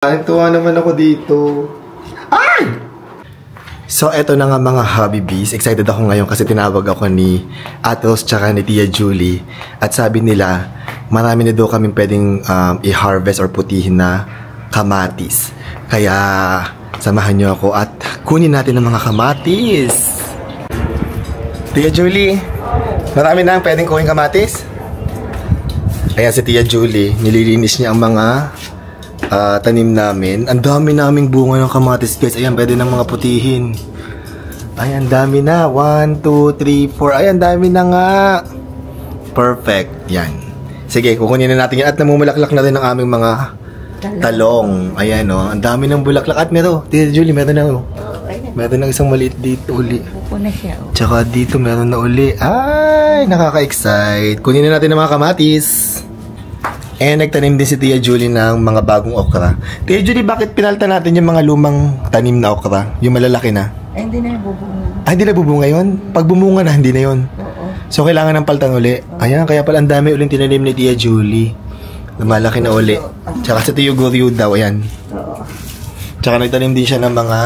Tuwa naman ako dito. Ay! So, eto na nga mga hobby bees. Excited ako ngayon kasi tinawag ako ni Atos tsaka ni Tia Julie. At sabi nila, marami na daw kaming pwedeng i-harvest or putihin na kamatis. Kaya, samahan nyo ako at kunin natin ang mga kamatis. Tia Julie, marami na ang pwedeng kunin kamatis? Ayan si Tia Julie, nililinis niya ang mga tanim namin. Ang dami naming bunga ng kamatis, guys. Ayan, pwede ng mga putihin. Ayan, dami na. 1, 2, 3, 4. Ayan, dami na nga. Perfect. Yan. Sige, kukunin na natin yan. At namumulaklak na rin ang aming mga talong. Ayan, oh. Ang dami ng bulaklak. At meron, Tia Julie, meron na, oh. Meron na isang maliit dito uli. Upo na siya, oh. Tsaka dito meron na uli. Ay, nakaka-excite. Kunin na natin ang mga kamatis. Eh, nagtanim din si Tia Julie ng mga bagong okra. Tia Julie, bakit pinalta natin yung mga lumang tanim na okra? Yung malalaki na? Ay, hindi na nabubunga. Ay, hindi na bubunga yun? Pag bumunga na, hindi na yun? Oo. So, kailangan ng paltan uli. Ayan, kaya pala ang dami uling tinanim ni Tia Julie. Lumalaki na uli. Tsaka sa Tio Goryo daw, ayan. Oo. Tsaka nagtanim din siya ng mga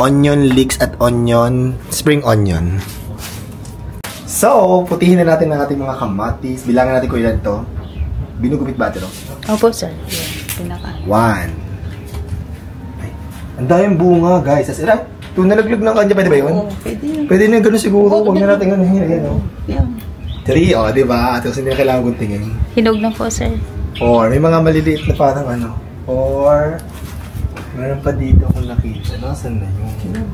onion leeks at spring onion. So, putihin na natin ang ating mga kamatis. Bilangan natin kung ilan to. Binugupit ba ito? Opo, sir. Yan, pinaka. 1. Ay, ang daming bunga, guys. As in, ito nalaglag ng kanya. Pwede ba yun? Oo, pwede yun. Pwede na gano'n siguro. Huwag na natin gano'n. Ayan, o. Yan. 3, o, diba? At kasi hindi na kailangan guntingin. Hinog na po, sir. 4. May mga maliliit na parang ano. 4. Meron pa dito kung nakita. Nasaan na yun?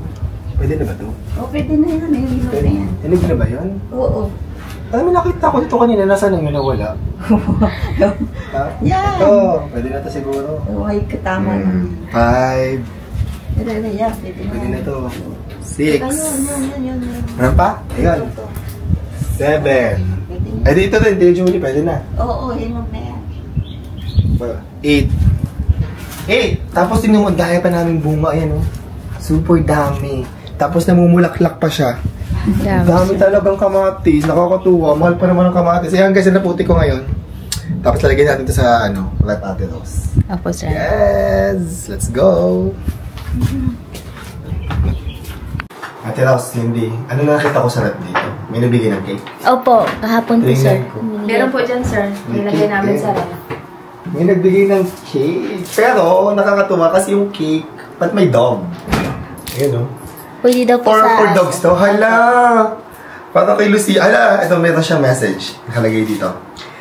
Pwede na ba ito? Oo, pwede na yan. Hinog na yan. Hinog na ba yun? Oo. Alam mo, nakita ko dito kanina. Nasaan na yun nawala? Yan. Ito. Pwede na ito siguro. Oo, ay katama na. 5. Pwede na yan. Pwede na ito. 6. Ayun. Meron pa? Ayun. 7. Eh, dito din. Tia Julie, pwede na. Oo, hinog na yan. 8. Tapos tingnan mo, dahil pa namin bunga. Ayan, oh. Super dami. Tapos namumulaklak pa siya. Dami talagang kamatis. Nakakatuwa. Mahal pa naman ang kamatis. Ayan guys, naputi ko ngayon. Tapos lalagyan natin ito sa Red Ate Rose. Opo, sir. Yes! Let's go! Ate Rose, hindi. Ano nakita ko sa rep dito? May nabigay ng cake? Opo, kahapon po, sir. Meron po dyan, sir. Nilagay namin sa rep. May nagbigay ng cake. Pero, nakakatuwa kasi yung cake, ba't may dog? Ayan, oh. Pwede daw po sa... For dogs to. Hala! Para kay Lucia. Hala, ito meron siyang message. Nakalagay dito.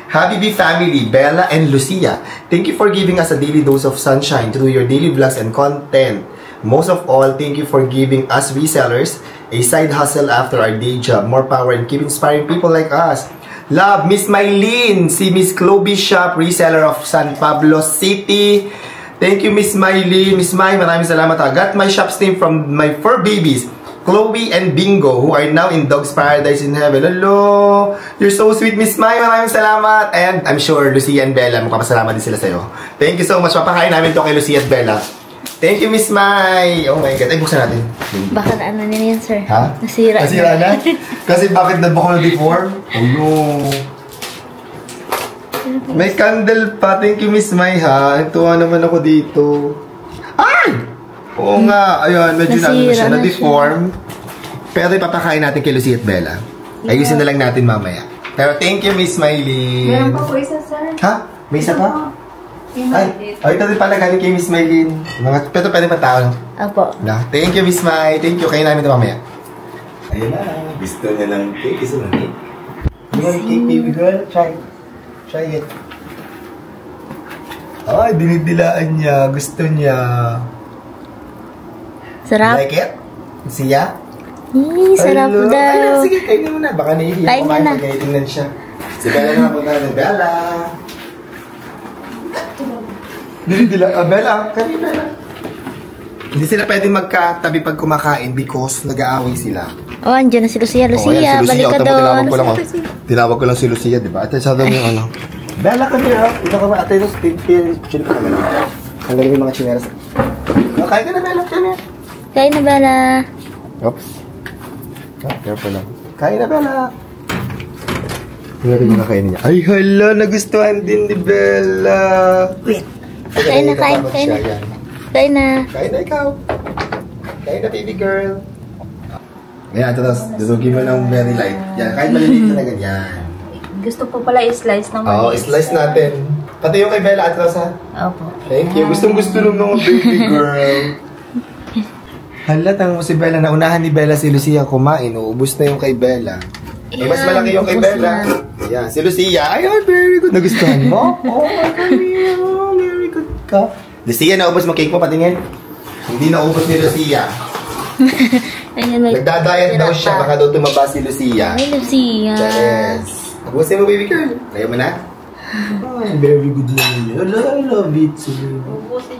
Happy Bee family, Bella and Lucia. Thank you for giving us a daily dose of sunshine through your daily vlogs and content. Most of all, thank you for giving us resellers a side hustle after our day job. More power and keep inspiring people like us. Love, Miss Mylene, si Miss Chloe Shop, reseller of San Pablo City. Thank you, Miss Mylene. Miss May, maraming salamat. I got my shop's name from my fur babies, Chloe and Bingo, who are now in Dog's Paradise in Heaven. Hello! You're so sweet, Miss May. Maraming salamat. And I'm sure Lucia and Bella, magpapasalamat din sila sa'yo. Thank you so much. Papakain namin to kay Lucia at Bella. Thank you, Miss May. Oh my God. Ay, buksan natin. Baka ano nila yan, sir? Ha? Nasira. Nasira na? Kasi bakit nabako na deform? Oh no. May candle pa. Thank you, Miss May, ha. Tuwa naman ako dito. Ay! Oo nga. Ayun, medyo na siya. Na-deform. Pero ipapakain natin kay Lucia at Bella. Ayusin na lang natin mamaya. Pero thank you, Miss Mylene. Meron pa po isa, sir. Ha? May isa pa? Ay, ito din pala galing kay Miss Mylene. Pero pwede pa tao. Opo. Thank you, Miss May. Thank you. Kain namin ito mamaya. Ayun na. Gusto niya ng cake. Gusto ng cake. You want cake, baby girl? Try it. Ay, dinidilaan niya. Gusto niya. Sarap. Like it? Siya? Sarap daw. Ay, sige, kainin mo na. Baka nahihiya. Kain mo na. Tingnan siya. Si Bella na punta na. Bella. Dinidilaan. Bella. Kain Bella. Hindi sila pwedeng magkatabi pag kumakain because nag-aaway sila. Oh, andyan na si Lucia. Lucia, balik ka doon. Tinawag ko lang si Lucia, di ba? Ate, sa doon yung ano. Bella, come here. Ito ka ba? Ate, chill ka naman. Ang galing yung mga chineras. Kain ka na, Bella. Come here. Kain na, Bella. Oops. Careful lang. Kain na, Bella. Tingnan rin yung kakainin niya. Ay, hala. Nagustuhan din ni Bella. Wait. Kain na, kain, Tapos kain siya, na. yan. Kain na. Kain na ikaw. Kain na, baby girl. Ayan, tapos dudugin mo ng very light. Yan, kahit maliliit na ganyan. Gusto po pala i-slice ng Oo, slice natin. Pati yung kay Bella Atros, ha? Opo. Thank you. Gustong-gusto nung mga baby girl. Halatang mo si Bella. Naunahan ni Bella si Lucia kumain. Uubos na yung kay Bella. Eh, mas malaki yung kay ubos Bella. na. Ayan, si Lucia. Ayun, very good. Nagustuhan mo? Oh, very good ka. Lucia, naubos mo cake mo, patingin. Hindi naubos ni Lucia. Ayun, Nagdadayat daw siya. Baka daw tumaba si Lucia. Ay, Lucia. Yes. Ubusin mo, baby girl. Kaya mo na? Ay, very good lang yun. I love it. Ubusin